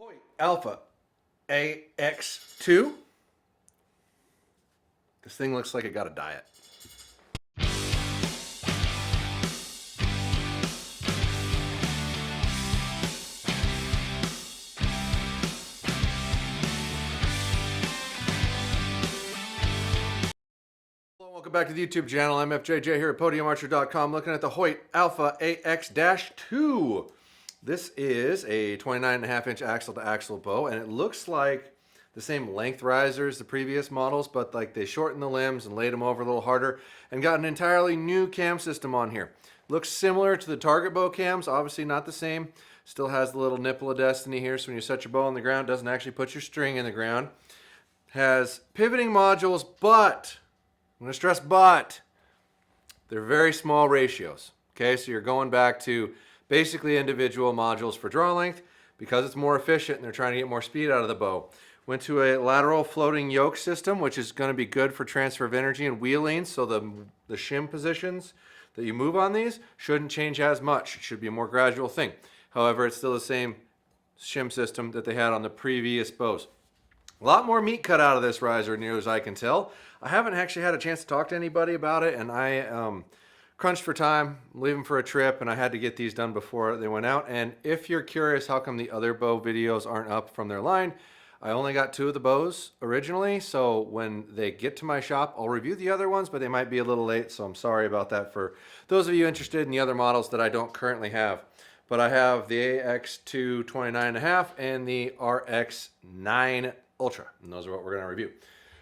Hoyt ALPHA AX2. This thing looks like it got a diet. Hello, welcome back to the YouTube channel. MFJJ here at podiumarcher.com, looking at the Hoyt ALPHA AX2. This is a 29.5-inch axle-to-axle bow, and it looks like the same length riser as the previous models, but like they shortened the limbs and laid them over a little harder and got an entirely new cam system on here. Looks similar to the Target bow cams, obviously not the same. Still has the little nipple of destiny here, so when you set your bow on the ground, it doesn't actually put your string in the ground. Has pivoting modules, but, I'm going to stress but, they're very small ratios. Okay, so you're going back to basically individual modules for draw length because it's more efficient and they're trying to get more speed out of the bow. Went to a lateral floating yoke system, which is going to be good for transfer of energy and wheeling, so the shim positions that you move on these shouldn't change as much. It should be a more gradual thing. However, it's still the same shim system that they had on the previous bows. A lot more meat cut out of this riser, near as I can tell. I haven't actually had a chance to talk to anybody about it, and I crunched for time, leaving for a trip, and I had to get these done before they went out. And if you're curious how come the other bow videos aren't up from their line, I only got 2 of the bows originally, so when they get to my shop, I'll review the other ones, but they might be a little late, so I'm sorry about that for those of you interested in the other models that I don't currently have. But I have the AX2 29.5 and the RX9 Ultra, and those are what we're going to review.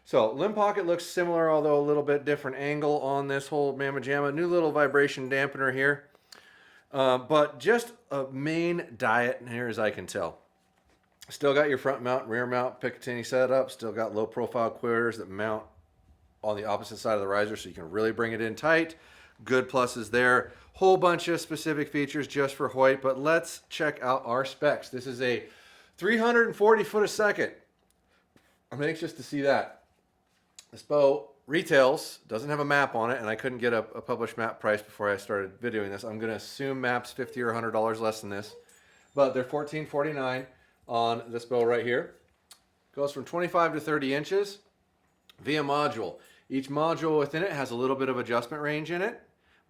So limb pocket looks similar, although a little bit different angle on this whole mamma jamma. New little vibration dampener here, but just a main diet here as I can tell. Still got your front mount, rear mount Picatinny setup. Still got low profile queers that mount on the opposite side of the riser, so you can really bring it in tight. Good pluses there. Whole bunch of specific features just for Hoyt, but let's check out our specs. This is a 340 foot a second. I'm anxious to see that. This bow retails, doesn't have a map on it, and I couldn't get a published map price before I started videoing this. I'm going to assume map's $50 or $100 less than this, but they're $14.49 on this bow right here. Goes from 25 to 30 inches via module. Each module within it has a little bit of adjustment range in it,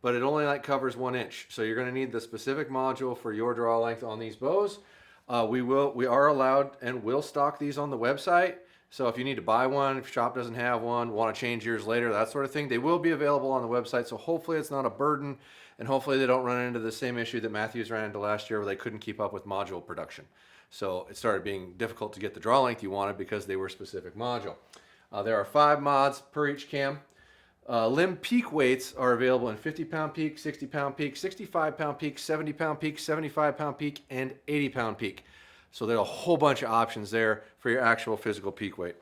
but it only covers 1 inch. So you're going to need the specific module for your draw length on these bows. We are allowed and will stock these on the website. So if you need to buy one, if your shop doesn't have one, want to change yours later, that sort of thing, they will be available on the website. So hopefully it's not a burden, and hopefully they don't run into the same issue that Matthews ran into last year where they couldn't keep up with module production. So it started being difficult to get the draw length you wanted because they were specific module. There are 5 mods per each cam. Limb peak weights are available in 50-pound peak, 60-pound peak, 65-pound peak, 70-pound peak, 75-pound peak, and 80-pound peak. So there's a whole bunch of options there for your actual physical peak weight.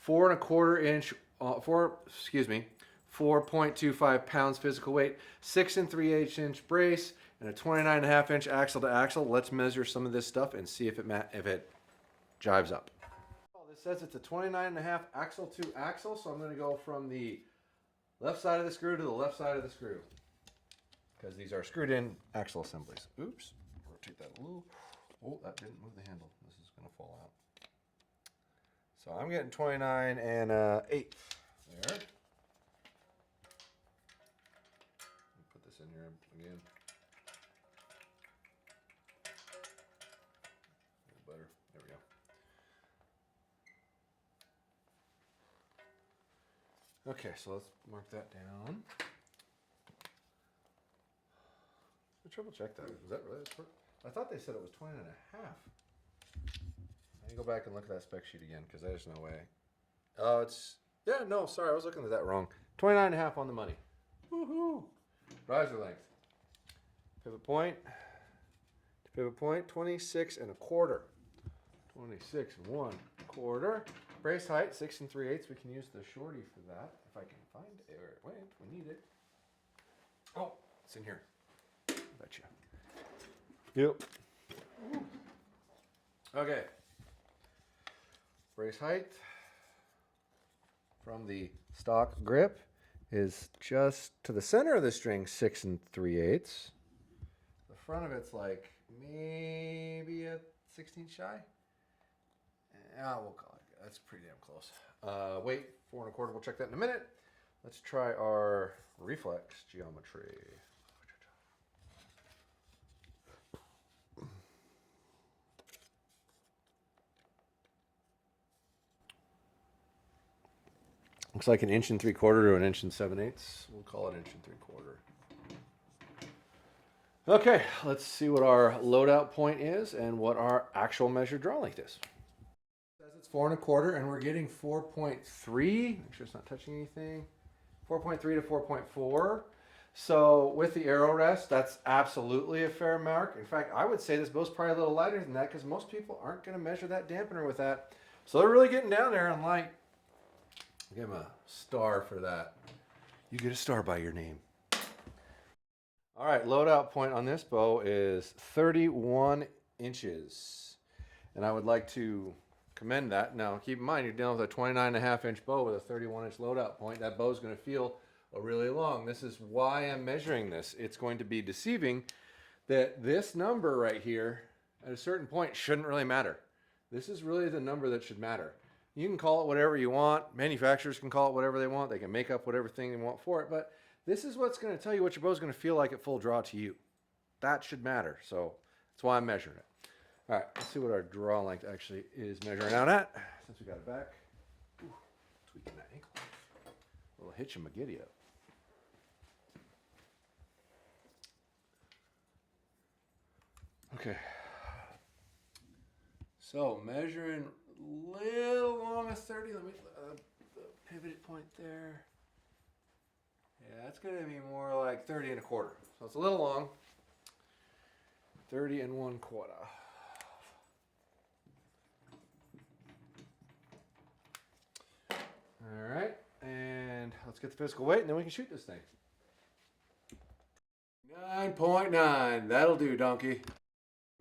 4.25 pounds physical weight, 6 3/8 inch brace, and a 29.5 inch axle to axle. Let's measure some of this stuff and see if it jives up. This says it's a 29.5 axle to axle, so I'm going to go from the left side of the screw to the left side of the screw because these are screwed in axle assemblies. Oops, rotate that a little. Oh, that didn't move the handle. This is going to fall out. So I'm getting 29 and 1/8 there. Put this in here again. A little better. There we go. Okay, so let's mark that down. Let's triple check that. Is that really? I thought they said it was 29.5. I can go back and look at that spec sheet again because there's no way. Oh, yeah, no, sorry, I was looking at that wrong. 29.5 on the money. Woohoo! Riser length. Pivot point to pivot point, 26 1/4. 26 1/4. Brace height, 6 3/8. We can use the shorty for that if I can find it. Wait, we need it. Oh, it's in here. Betcha. Yep. Okay. Brace height from the stock grip is just to the center of the string, 6 3/8. The front of it's like maybe a 16 shy. Yeah, we'll call it. That's pretty damn close. Weight, 4 1/4. We'll check that in a minute. Let's try our reflex geometry. Looks like 1 3/4 to 1 7/8. We'll call it 1 3/4. Okay, let's see what our loadout point is and what our actual measured draw length is. It says it's 4 1/4, and we're getting 4.3. Make sure it's not touching anything. 4.3 to 4.4. So with the arrow rest, that's absolutely a fair mark. In fact, I would say this bow's probably a little lighter than that because most people aren't going to measure that dampener with that. So they're really getting down there on light. I'll give them a star for that. You get a star by your name. All right, loadout point on this bow is 31 inches. And I would like to commend that. Now, keep in mind, you're dealing with a 29.5-inch bow with a 31-inch loadout point. That bow's going to feel really long. This is why I'm measuring this. It's going to be deceiving that this number right here at a certain point shouldn't really matter. This is really the number that should matter. You can call it whatever you want. Manufacturers can call it whatever they want. They can make up whatever thing they want for it. But this is what's going to tell you what your bow's going to feel like at full draw to you. That should matter. So that's why I'm measuring it. All right, let's see what our draw length actually is measuring out at. Since we got it back. Ooh, tweaking that ankle. A little hitch and McGiddy up. Okay. So measuring a little long as 30. Let me pivot point there. Yeah, it's going to be more like 30 1/4. So it's a little long. 30 1/4. All right, and let's get the physical weight, and then we can shoot this thing. 9.9. That'll do, donkey. Here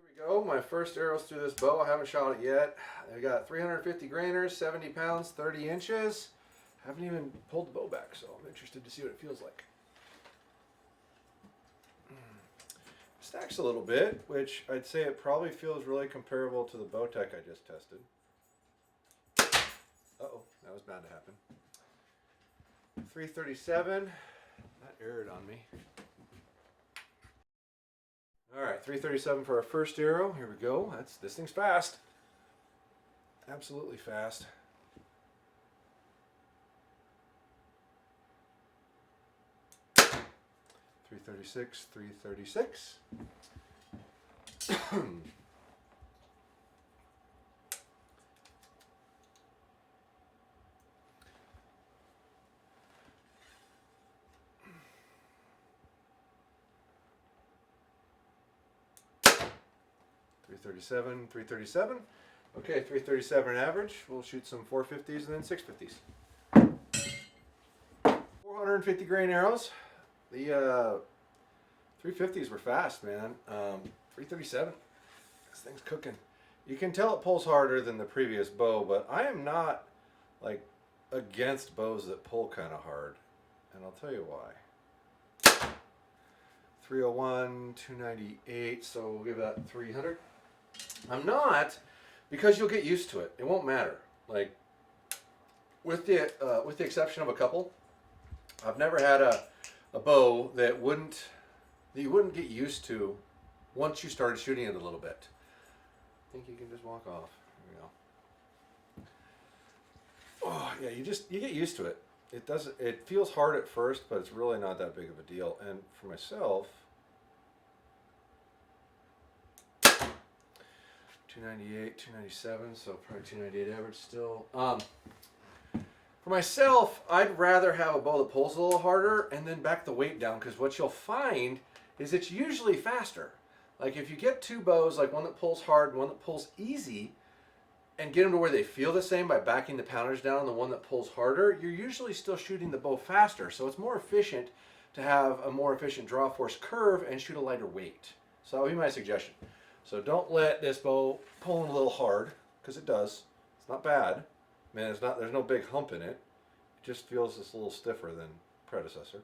we go. My first arrows through this bow. I haven't shot it yet. I got 350 grainers, 70 pounds, 30 inches. Haven't even pulled the bow back, so I'm interested to see what it feels like. Stacks a little bit, which I'd say it probably feels really comparable to the Bowtech I just tested. Uh-oh, that was bound to happen. 337. That erred on me. All right, 337 for our first arrow. Here we go. This thing's fast. Absolutely fast. .336, 336. .337, 337. Okay, 337 average. We'll shoot some 450s and then 650s. 450 grain arrows. The 350s were fast, man. 337. This thing's cooking. You can tell it pulls harder than the previous bow, but I am not like against bows that pull kind of hard, and I'll tell you why. 301, 298, so we'll give that 300. I'm not, because you'll get used to it. It won't matter. Like with the exception of a couple, I've never had a bow that you wouldn't get used to once you started shooting it a little bit. I think you can just walk off. There we go. Oh yeah, you get used to it. It feels hard at first, but it's really not that big of a deal. And for myself, 298, 297, so probably 298 average still. For myself, I'd rather have a bow that pulls a little harder and then back the weight down, because what you'll find is it's usually faster. Like if you get two bows, like one that pulls hard and one that pulls easy, and get them to where they feel the same by backing the poundage down on the one that pulls harder, you're usually still shooting the bow faster. So it's more efficient to have a more efficient draw force curve and shoot a lighter weight. So that would be my suggestion. So don't let this bow pull in a little hard, because it does. It's not bad. Man, there's no big hump in it. It just feels just a little stiffer than predecessor.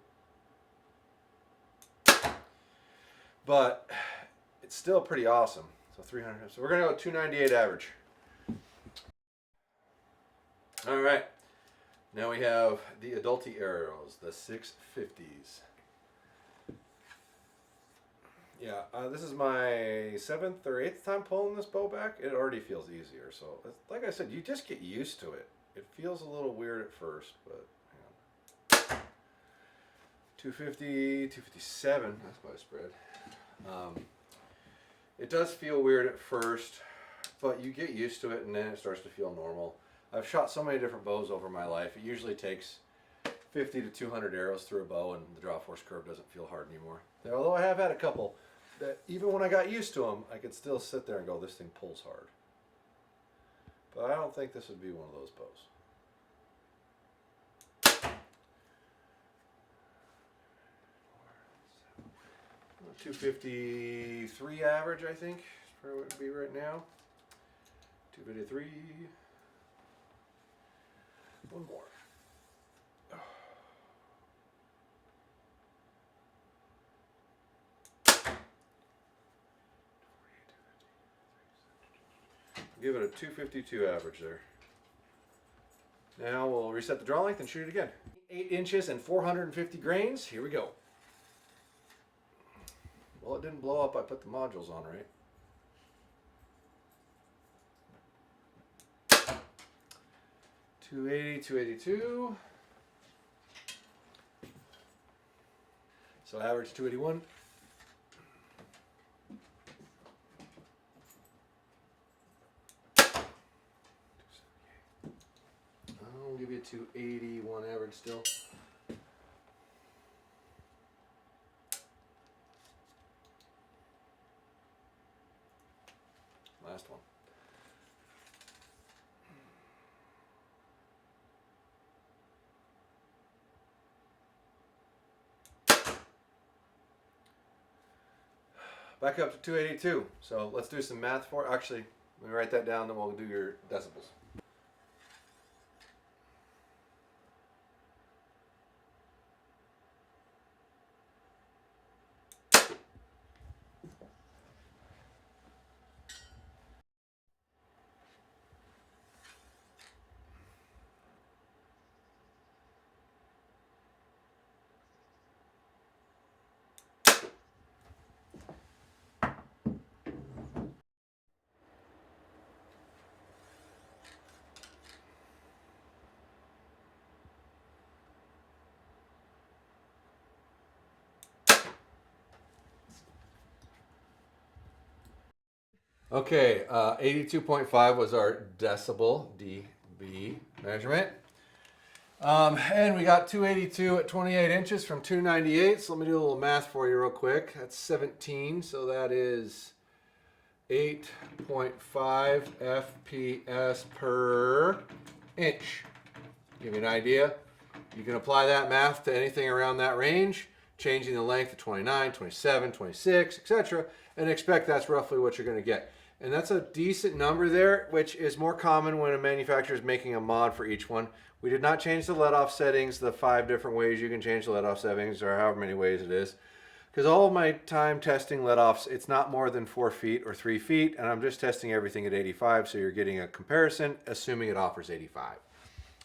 But it's still pretty awesome. So 300. So we're going to go 298 average. All right. Now we have the adulty arrows, the 650s. Yeah, this is my 7th or 8th time pulling this bow back. It already feels easier. So, like I said, you just get used to it. It feels a little weird at first, but hang on. 250, 257. That's my spread. It does feel weird at first, but you get used to it, and then it starts to feel normal. I've shot so many different bows over my life. It usually takes 50 to 200 arrows through a bow, and the draw force curve doesn't feel hard anymore. Although I have had a couple that even when I got used to them, I could still sit there and go, this thing pulls hard. But I don't think this would be one of those bows. 253 average, I think, is where it would be right now. 253. One more. Give it a 252 average there. Now we'll reset the draw length and shoot it again. 8 inches and 450 grains. Here we go. Well, it didn't blow up. I put the modules on, right? .280, 282. So average 281. I'll give you 281 average still. Last one. Back up to 282. So let's do some math for it. Actually, let me write that down, then we'll do your decibels. Okay, 82.5 was our decibel, dB measurement. And we got 282 at 28 inches from 298. So let me do a little math for you real quick. That's 17, so that is 8.5 FPS per inch. Give you an idea. You can apply that math to anything around that range, changing the length to 29, 27, 26, etc., and expect that's roughly what you're going to get. And that's a decent number there, which is more common when a manufacturer is making a mod for each one. We did not change the let-off settings, the 5 different ways you can change the let-off settings, or however many ways it is. Because all of my time testing let-offs, it's not more than 4 feet or 3 feet, and I'm just testing everything at 85, so you're getting a comparison, assuming it offers 85.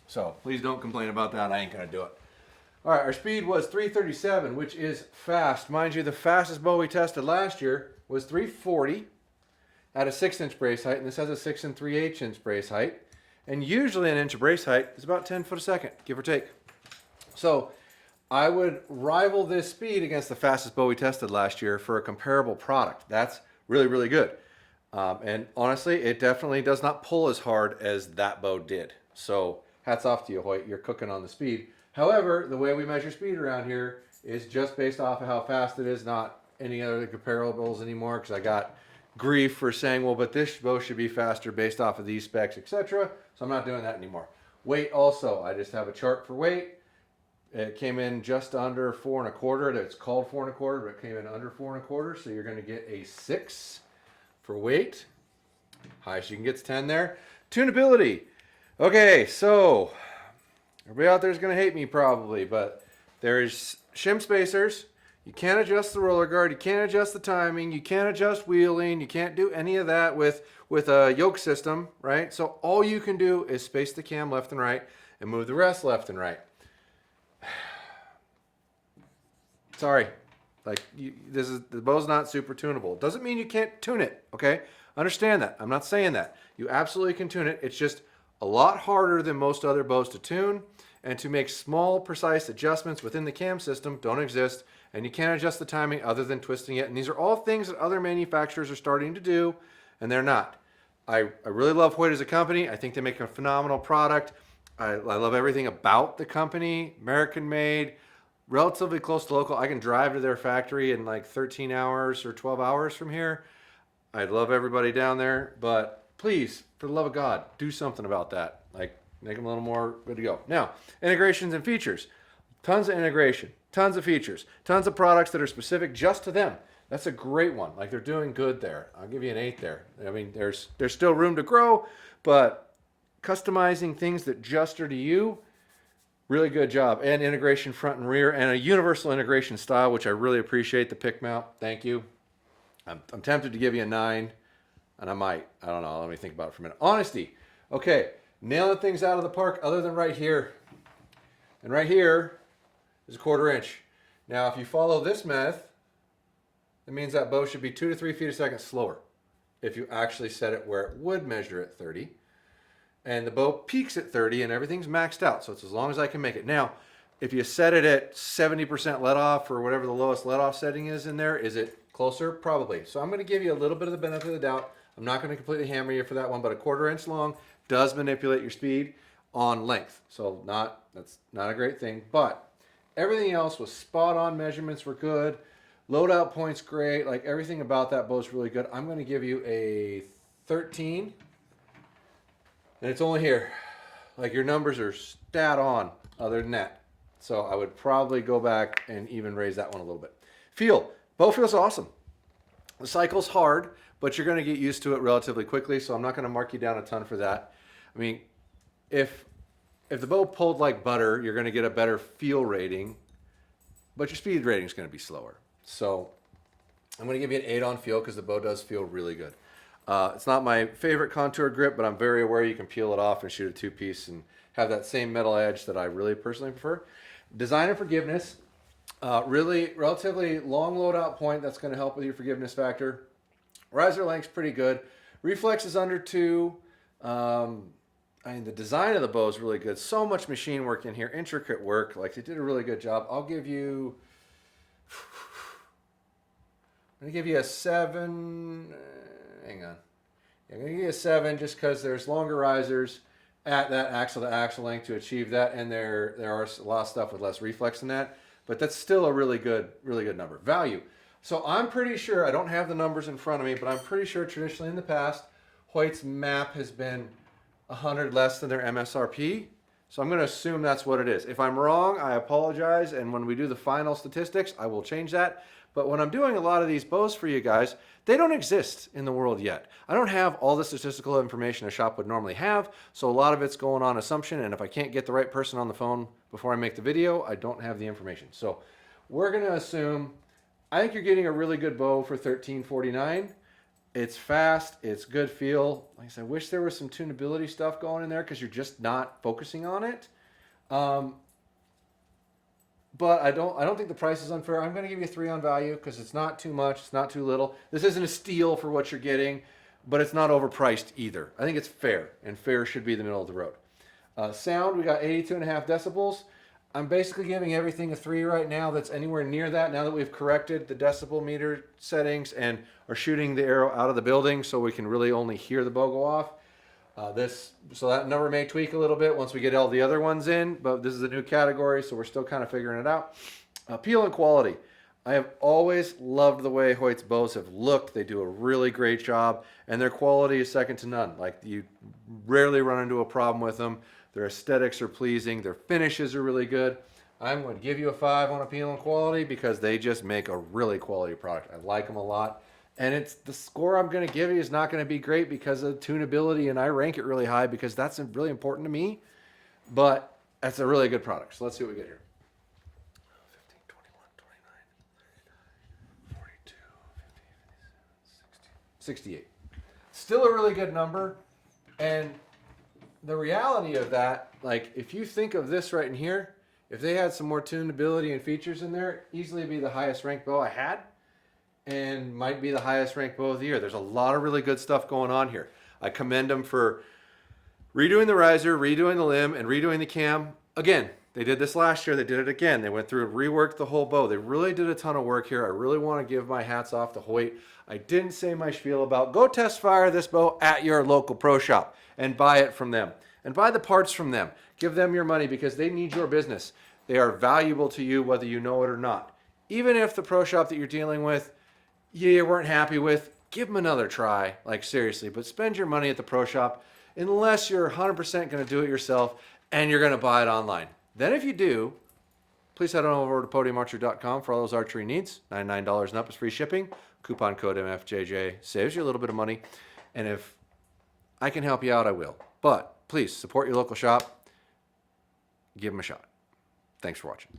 So please don't complain about that. I ain't going to do it. All right, our speed was 337, which is fast. Mind you, the fastest bow we tested last year was 340 at a 6-inch brace height, and this has a 6 3/8-inch brace height. And usually an inch of brace height is about 10 foot a second, give or take. So I would rival this speed against the fastest bow we tested last year for a comparable product. That's really, really good. And honestly, it definitely does not pull as hard as that bow did. So hats off to you, Hoyt. You're cooking on the speed. However, the way we measure speed around here is just based off of how fast it is, not any other comparables anymore, because I got grief for saying, well, but this bow should be faster based off of these specs, etc. So I'm not doing that anymore. Weight also, I just have a chart for weight. It came in just under 4 1/4. It's called 4 1/4, but it came in under 4 1/4. So you're going to get a 6 for weight. Highest you can get is 10 there. Tunability. Okay, so everybody out there is going to hate me probably, but there's shim spacers. You can't adjust the roller guard. You can't adjust the timing. You can't adjust wheeling. You can't do any of that with a yoke system, right? So all you can do is space the cam left and right and move the rest left and right. Sorry, like the bow's not super tunable. It doesn't mean you can't tune it, okay? Understand that. I'm not saying that. You absolutely can tune it. It's just a lot harder than most other bows to tune, and to make small, precise adjustments within the cam system don't exist, and you can't adjust the timing other than twisting it. And these are all things that other manufacturers are starting to do, and they're not. I really love Hoyt as a company. I think they make a phenomenal product. I love everything about the company. American made, relatively close to local. I can drive to their factory in like 13 hours or 12 hours from here. I love everybody down there, but please, for the love of God, do something about that. Like, make them a little more good to go. Now, integrations and features. Tons of integration, tons of features, tons of products that are specific just to them. That's a great one. Like, they're doing good there. I'll give you an 8 there. I mean, there's still room to grow, but customizing things that just are to you, really good job. And integration front and rear, and a universal integration style, which I really appreciate. The pick mount, thank you. I'm tempted to give you a 9, and I might. I don't know. Let me think about it for a minute. Honesty. Okay, nailing things out of the park other than right here. And right here is a 1/4 inch. Now, if you follow this math, it means that bow should be 2 to 3 feet a second slower if you actually set it where it would measure at 30. And the bow peaks at 30 and everything's maxed out. So it's as long as I can make it. Now, if you set it at 70% let off or whatever the lowest let off setting is in there, is it closer? Probably. So I'm going to give you a little bit of the benefit of the doubt. I'm not going to completely hammer you for that one, but a 1/4 inch long does manipulate your speed on length. So that's not a great thing, but everything else was spot on. Measurements were good. Loadout points great. Like, everything about that bow is really good. I'm going to give you a 13. And it's only here. Like, your numbers are stat on other than that. So I would probably go back and even raise that one a little bit. Feel. Bow feels awesome. The cycle's hard, but you're going to get used to it relatively quickly, so I'm not going to mark you down a ton for that. I mean, if the bow pulled like butter, you're going to get a better feel rating, but your speed rating is going to be slower. So I'm going to give you an 8 on feel because the bow does feel really good. It's not my favorite contour grip, but I'm very aware you can peel it off and shoot a 2-piece and have that same metal edge that I really personally prefer. Design and forgiveness. Really relatively long loadout point. That's going to help with your forgiveness factor. Riser length's pretty good. Reflex is under 2. I mean, the design of the bow is really good. So much machine work in here, intricate work. Like, they did a really good job. I'm going to give you a 7. Hang on. I'm going to give you a 7 just because there's longer risers at that axle to axle length to achieve that, and there are a lot of stuff with less reflex than that. But that's still a really good number. Value. So I'm pretty sure, I don't have the numbers in front of me, but I'm pretty sure traditionally in the past, Hoyt's MAP has been 100 less than their MSRP. So I'm going to assume that's what it is. If I'm wrong, I apologize. And when we do the final statistics, I will change that. But when I'm doing a lot of these bows for you guys, they don't exist in the world yet. I don't have all the statistical information a shop would normally have, so a lot of it's going on assumption, and if I can't get the right person on the phone before I make the video, I don't have the information. So we're going to assume, I think you're getting a really good bow for $13.49. It's fast, it's good feel. Like I said, I wish there was some tunability stuff going in there because you're just not focusing on it. But I don't think the price is unfair. I'm going to give you a 3 on value because it's not too much, it's not too little. This isn't a steal for what you're getting, but it's not overpriced either. I think it's fair, and fair should be the middle of the road. Sound, we got 82.5 decibels. I'm basically giving everything a 3 right now that's anywhere near that, now that we've corrected the decibel meter settings and are shooting the arrow out of the building so we can really only hear the bow go off. So that number may tweak a little bit once we get all the other ones in, but this is a new category, so we're still kind of figuring it out. Peel and quality. I have always loved the way Hoyt's bows have looked. They do a really great job, and their quality is second to none. Like, you rarely run into a problem with them. Their aesthetics are pleasing. Their finishes are really good. I'm going to give you a 5 on appeal and quality because they just make a really quality product. I like them a lot. And it's the score I'm going to give you is not going to be great because of tunability, and I rank it really high because that's really important to me. But that's a really good product. So let's see what we get here. 15, 21, 29, 68. Still a really good number. And the reality of that, like if you think of this right in here, if they had some more tunability and features in there, easily be the highest ranked bow I had and might be the highest ranked bow of the year. There's a lot of really good stuff going on here. I commend them for redoing the riser, redoing the limb, and redoing the cam. Again, they did this last year. They did it again. They went through and reworked the whole bow. They really did a ton of work here. I really want to give my hats off to Hoyt. I didn't say my spiel about go test fire this bow at your local pro shop and buy it from them and buy the parts from them. Give them your money because they need your business. They are valuable to you whether you know it or not. Even if the pro shop that you're dealing with, you weren't happy with, give them another try. Like seriously, but spend your money at the pro shop unless you're 100% going to do it yourself and you're going to buy it online. Then if you do, please head on over to podiumarcher.com for all those archery needs. $99 and up is free shipping. Coupon code MFJJ saves you a little bit of money. And if I can help you out, I will. But please support your local shop. Give them a shot. Thanks for watching.